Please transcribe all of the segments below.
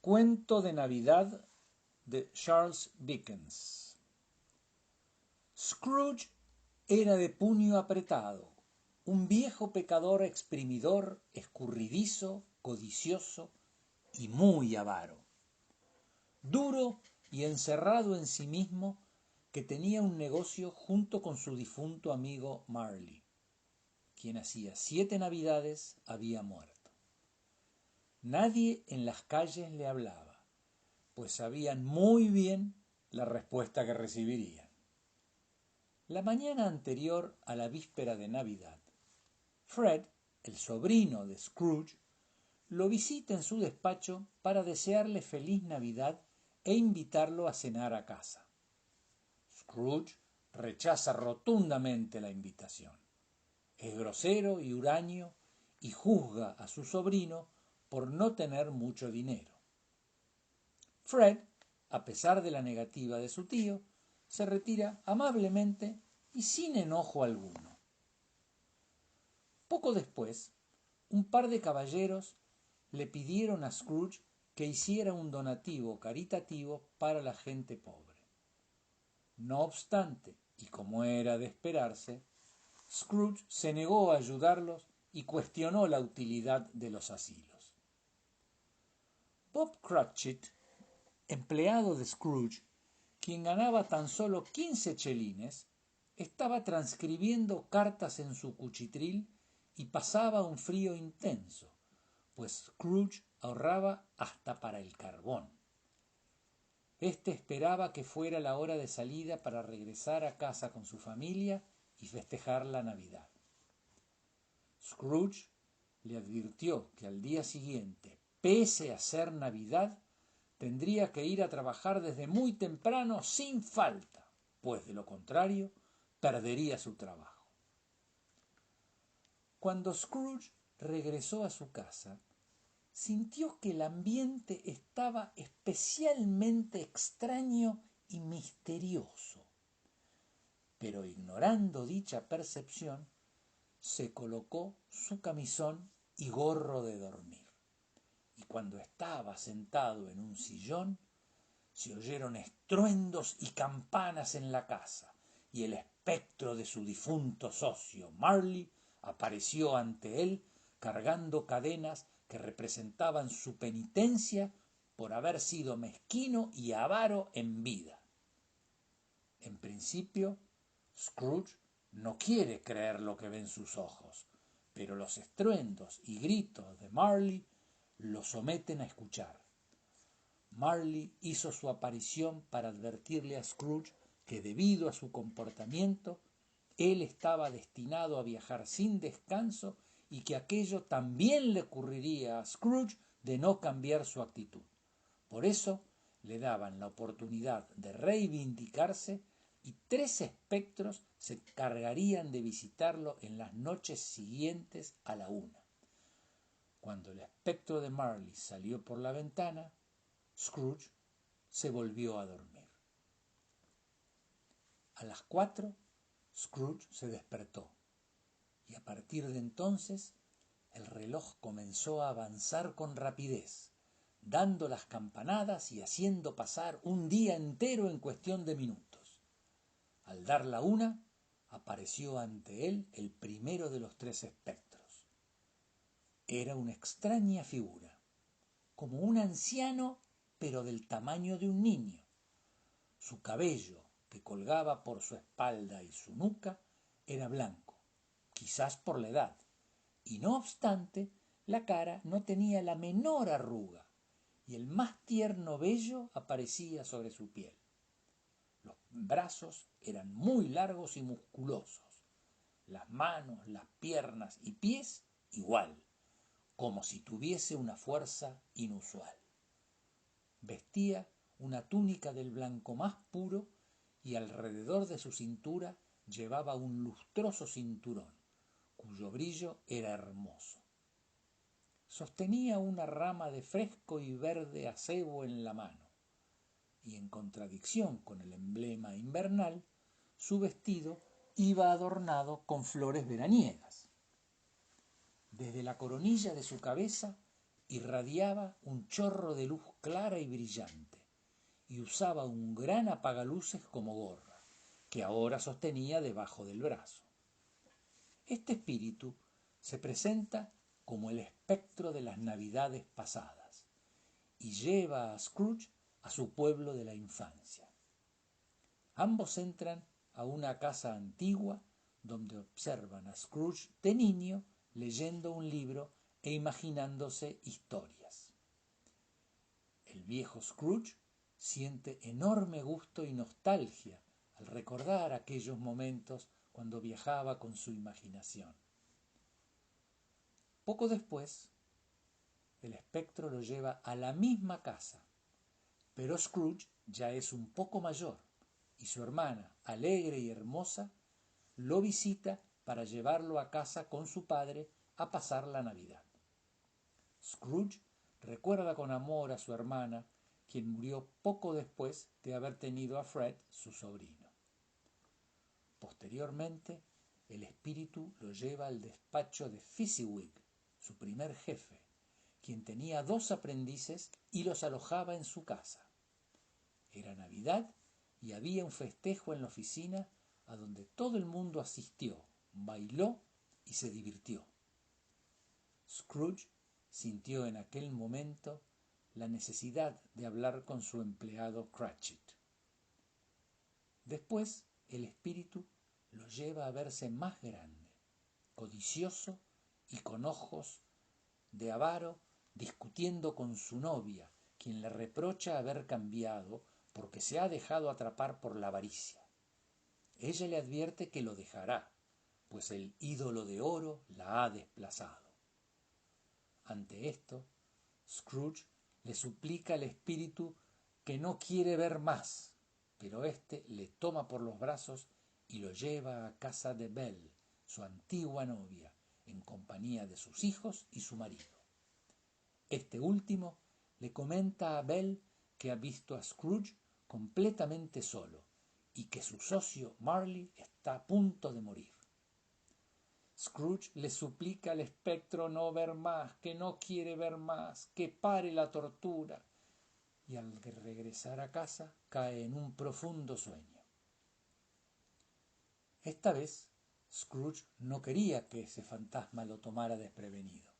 Cuento de Navidad de Charles Dickens. Scrooge era de puño apretado, un viejo pecador exprimidor, escurridizo, codicioso y muy avaro. Duro y encerrado en sí mismo, que tenía un negocio junto con su difunto amigo Marley, quien hacía 7 navidades había muerto. Nadie en las calles le hablaba, pues sabían muy bien la respuesta que recibirían. La mañana anterior a la víspera de Navidad, Fred, el sobrino de Scrooge, lo visita en su despacho para desearle feliz Navidad e invitarlo a cenar a casa. Scrooge rechaza rotundamente la invitación. Es grosero y huraño y juzga a su sobrino por no tener mucho dinero. Fred, a pesar de la negativa de su tío, se retira amablemente y sin enojo alguno. Poco después, un par de caballeros le pidieron a Scrooge que hiciera un donativo caritativo para la gente pobre. No obstante, y como era de esperarse, Scrooge se negó a ayudarlos y cuestionó la utilidad de los asilos. Bob Cratchit, empleado de Scrooge, quien ganaba tan solo 15 chelines, estaba transcribiendo cartas en su cuchitril y pasaba un frío intenso, pues Scrooge ahorraba hasta para el carbón. Este esperaba que fuera la hora de salida para regresar a casa con su familia y festejar la Navidad. Scrooge le advirtió que al día siguiente, pese a ser Navidad, tendría que ir a trabajar desde muy temprano sin falta, pues de lo contrario perdería su trabajo. Cuando Scrooge regresó a su casa, sintió que el ambiente estaba especialmente extraño y misterioso. Pero ignorando dicha percepción, se colocó su camisón y gorro de dormir. Y cuando estaba sentado en un sillón, se oyeron estruendos y campanas en la casa, y el espectro de su difunto socio, Marley, apareció ante él cargando cadenas que representaban su penitencia por haber sido mezquino y avaro en vida. En principio, Scrooge no quiere creer lo que ven sus ojos, pero los estruendos y gritos de Marley lo someten a escuchar. Marley hizo su aparición para advertirle a Scrooge que debido a su comportamiento, él estaba destinado a viajar sin descanso y que aquello también le ocurriría a Scrooge de no cambiar su actitud. Por eso le daban la oportunidad de reivindicarse y 3 espectros se encargarían de visitarlo en las noches siguientes a la 1. Cuando el espectro de Marley salió por la ventana, Scrooge se volvió a dormir. A las 4, Scrooge se despertó y a partir de entonces el reloj comenzó a avanzar con rapidez, dando las campanadas y haciendo pasar un día entero en cuestión de minutos. Al dar la 1, apareció ante él el primero de los 3 espectros. Era una extraña figura, como un anciano pero del tamaño de un niño. Su cabello, que colgaba por su espalda y su nuca, era blanco, quizás por la edad, y no obstante, la cara no tenía la menor arruga, y el más tierno vello aparecía sobre su piel. Los brazos eran muy largos y musculosos, las manos, las piernas y pies igual, como si tuviese una fuerza inusual. Vestía una túnica del blanco más puro y alrededor de su cintura llevaba un lustroso cinturón, cuyo brillo era hermoso. Sostenía una rama de fresco y verde acebo en la mano, y en contradicción con el emblema invernal, su vestido iba adornado con flores veraniegas. Desde la coronilla de su cabeza irradiaba un chorro de luz clara y brillante, y usaba un gran apagaluces como gorra, que ahora sostenía debajo del brazo. Este espíritu se presenta como el espectro de las navidades pasadas y lleva a Scrooge a su pueblo de la infancia. Ambos entran a una casa antigua donde observan a Scrooge de niño leyendo un libro e imaginándose historias. El viejo Scrooge siente enorme gusto y nostalgia al recordar aquellos momentos cuando viajaba con su imaginación. Poco después, el espectro lo lleva a la misma casa, pero Scrooge ya es un poco mayor y su hermana, alegre y hermosa, lo visita para llevarlo a casa con su padre a pasar la Navidad. Scrooge recuerda con amor a su hermana, quien murió poco después de haber tenido a Fred, su sobrino. Posteriormente, el espíritu lo lleva al despacho de Fezziwig, su primer jefe, quien tenía 2 aprendices y los alojaba en su casa. Era Navidad y había un festejo en la oficina a donde todo el mundo asistió, bailó y se divirtió. Scrooge sintió en aquel momento la necesidad de hablar con su empleado Cratchit. Después, el espíritu lo lleva a verse más grande, codicioso y con ojos de avaro, discutiendo con su novia, quien le reprocha haber cambiado porque se ha dejado atrapar por la avaricia. Ella le advierte que lo dejará, pues el ídolo de oro la ha desplazado. Ante esto, Scrooge le suplica al espíritu que no quiere ver más, pero éste le toma por los brazos y lo lleva a casa de Belle, su antigua novia, en compañía de sus hijos y su marido. Este último le comenta a Belle que ha visto a Scrooge completamente solo y que su socio Marley está a punto de morir. Scrooge le suplica al espectro no ver más, que no quiere ver más, que pare la tortura, y al regresar a casa cae en un profundo sueño. Esta vez Scrooge no quería que ese fantasma lo tomara desprevenido,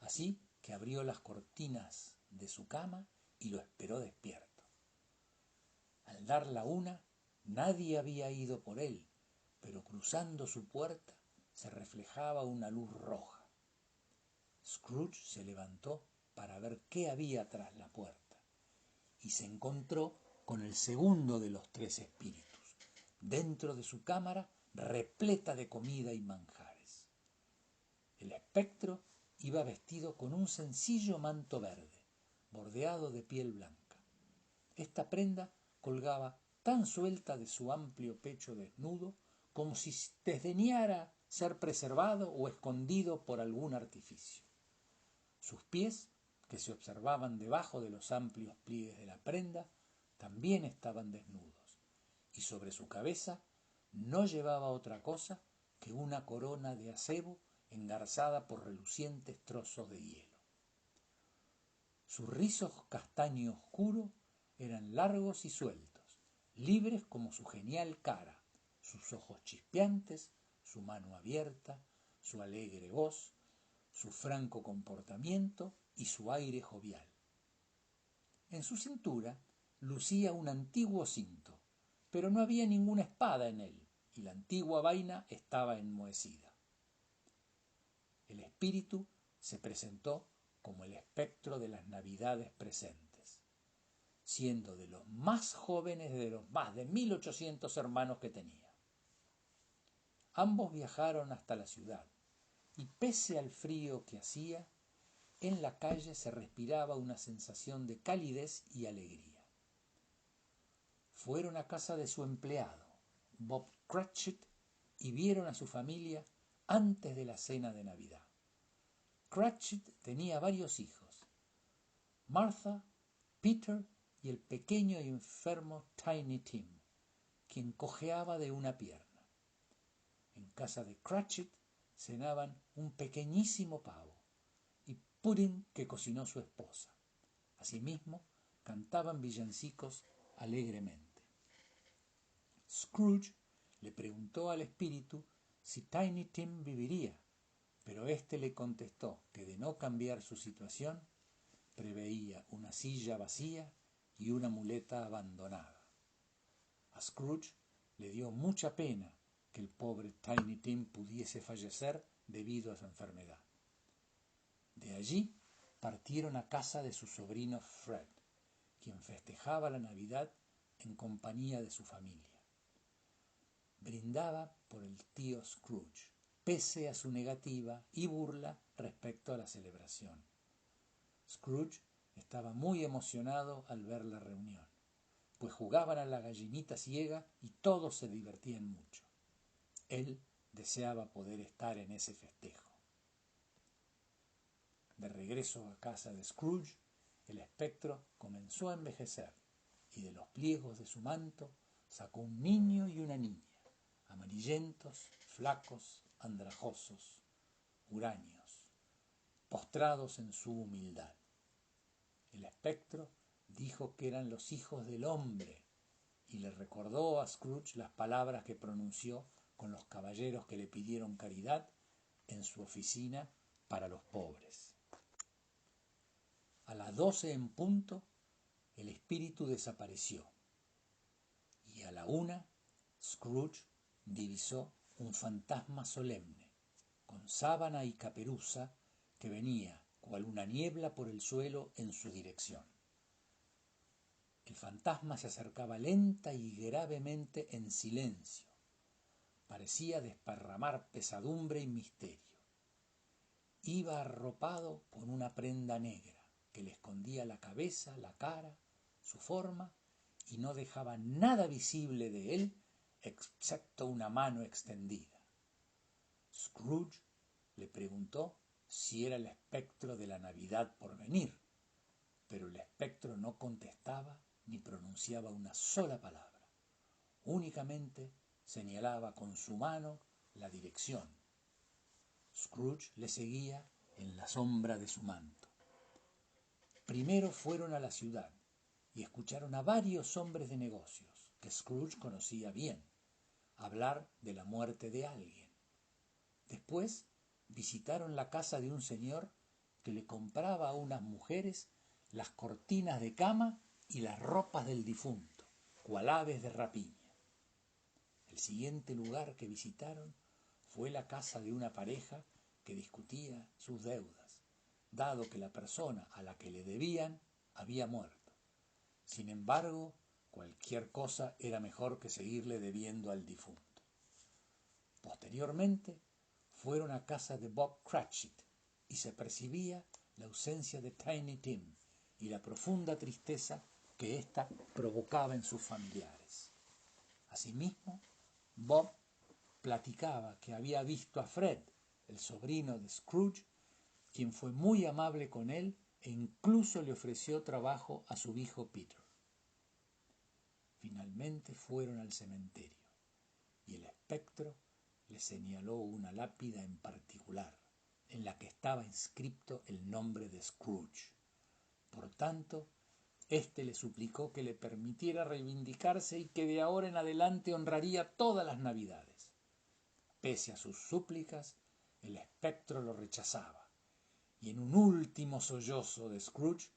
así que abrió las cortinas de su cama y lo esperó despierto. Al dar la 1, nadie había ido por él, pero cruzando su puerta se reflejaba una luz roja. Scrooge se levantó para ver qué había tras la puerta y se encontró con el segundo de los 3 espíritus, dentro de su cámara repleta de comida y manjares. El espectro iba vestido con un sencillo manto verde, bordeado de piel blanca. Esta prenda colgaba tan suelta de su amplio pecho desnudo como si desdeñara ser preservado o escondido por algún artificio. Sus pies, que se observaban debajo de los amplios pliegues de la prenda, también estaban desnudos, y sobre su cabeza no llevaba otra cosa que una corona de acebo engarzada por relucientes trozos de hielo. Sus rizos castaño oscuro eran largos y sueltos, libres como su genial cara, sus ojos chispeantes, su mano abierta, su alegre voz, su franco comportamiento y su aire jovial. En su cintura lucía un antiguo cinto, pero no había ninguna espada en él, y la antigua vaina estaba enmohecida. El espíritu se presentó como el espectro de las navidades presentes, siendo de los más jóvenes de los más de 1800 hermanos que tenía. Ambos viajaron hasta la ciudad, y pese al frío que hacía, en la calle se respiraba una sensación de calidez y alegría. Fueron a casa de su empleado, Bob Cratchit, y vieron a su familia antes de la cena de Navidad. Cratchit tenía varios hijos, Martha, Peter y el pequeño y enfermo Tiny Tim, quien cojeaba de una pierna. En casa de Cratchit cenaban un pequeñísimo pavo, y pudding que cocinó su esposa. Asimismo, cantaban villancicos alegremente. Scrooge le preguntó al espíritu si Tiny Tim viviría, pero éste le contestó que de no cambiar su situación, preveía una silla vacía y una muleta abandonada. A Scrooge le dio mucha pena que el pobre Tiny Tim pudiese fallecer debido a su enfermedad. De allí partieron a casa de su sobrino Fred, quien festejaba la Navidad en compañía de su familia. Brindaba por el tío Scrooge, pese a su negativa y burla respecto a la celebración. Scrooge estaba muy emocionado al ver la reunión, pues jugaban a la gallinita ciega y todos se divertían mucho. Él deseaba poder estar en ese festejo. De regreso a casa de Scrooge, el espectro comenzó a envejecer y de los pliegos de su manto sacó un niño y una niña, amarillentos, flacos, andrajosos, huraños, postrados en su humildad. El espectro dijo que eran los hijos del hombre y le recordó a Scrooge las palabras que pronunció con los caballeros que le pidieron caridad en su oficina para los pobres. A las 12 en punto, el espíritu desapareció y a la 1 Scrooge divisó un fantasma solemne, con sábana y caperuza, que venía cual una niebla por el suelo en su dirección. El fantasma se acercaba lenta y gravemente en silencio. Parecía desparramar pesadumbre y misterio. Iba arropado con una prenda negra que le escondía la cabeza, la cara, su forma, y no dejaba nada visible de él excepto una mano extendida. Scrooge le preguntó si era el espectro de la Navidad por venir, pero el espectro no contestaba ni pronunciaba una sola palabra. Únicamente señalaba con su mano la dirección. Scrooge le seguía en la sombra de su manto. Primero fueron a la ciudad y escucharon a varios hombres de negocios, que Scrooge conocía bien, hablar de la muerte de alguien. Después visitaron la casa de un señor que le compraba a unas mujeres las cortinas de cama y las ropas del difunto, cual aves de rapiña. El siguiente lugar que visitaron fue la casa de una pareja que discutía sus deudas, dado que la persona a la que le debían había muerto. Sin embargo, cualquier cosa era mejor que seguirle debiendo al difunto. Posteriormente, fueron a casa de Bob Cratchit y se percibía la ausencia de Tiny Tim y la profunda tristeza que ésta provocaba en sus familiares. Asimismo, Bob platicaba que había visto a Fred, el sobrino de Scrooge, quien fue muy amable con él e incluso le ofreció trabajo a su hijo Peter. Finalmente fueron al cementerio y el espectro le señaló una lápida en particular, en la que estaba inscripto el nombre de Scrooge. Por tanto, éste le suplicó que le permitiera reivindicarse y que de ahora en adelante honraría todas las Navidades. Pese a sus súplicas, el espectro lo rechazaba, y en un último sollozo de Scrooge,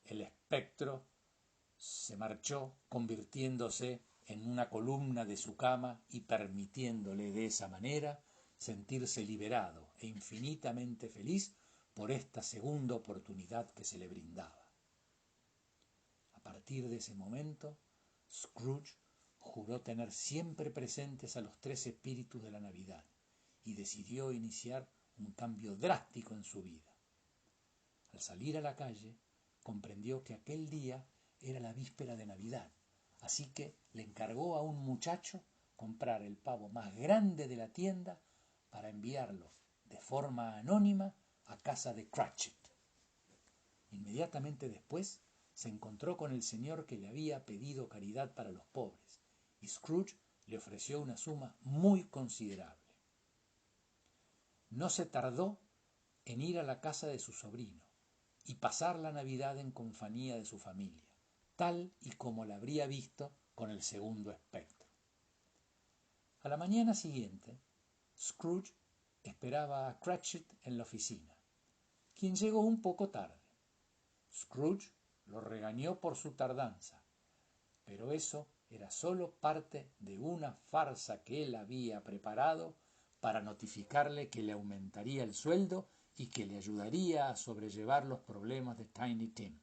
el espectro se marchó, convirtiéndose en una columna de su cama y permitiéndole de esa manera sentirse liberado e infinitamente feliz por esta segunda oportunidad que se le brindaba. A partir de ese momento, Scrooge juró tener siempre presentes a los 3 espíritus de la Navidad y decidió iniciar un cambio drástico en su vida. Al salir a la calle, comprendió que aquel día era la víspera de Navidad, así que le encargó a un muchacho comprar el pavo más grande de la tienda para enviarlo de forma anónima a casa de Cratchit. Inmediatamente después se encontró con el señor que le había pedido caridad para los pobres, y Scrooge le ofreció una suma muy considerable. No se tardó en ir a la casa de su sobrino y pasar la Navidad en compañía de su familia, tal y como la habría visto con el segundo espectro. A la mañana siguiente, Scrooge esperaba a Cratchit en la oficina, quien llegó un poco tarde. Scrooge lo regañó por su tardanza, pero eso era solo parte de una farsa que él había preparado para notificarle que le aumentaría el sueldo y que le ayudaría a sobrellevar los problemas de Tiny Tim.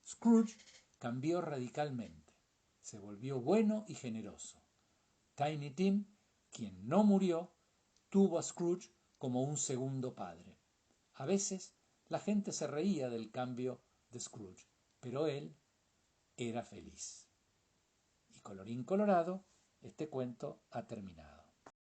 Scrooge cambió radicalmente, se volvió bueno y generoso. Tiny Tim, quien no murió, tuvo a Scrooge como un segundo padre. A veces la gente se reía del cambio de Scrooge, pero él era feliz. Y colorín colorado, este cuento ha terminado.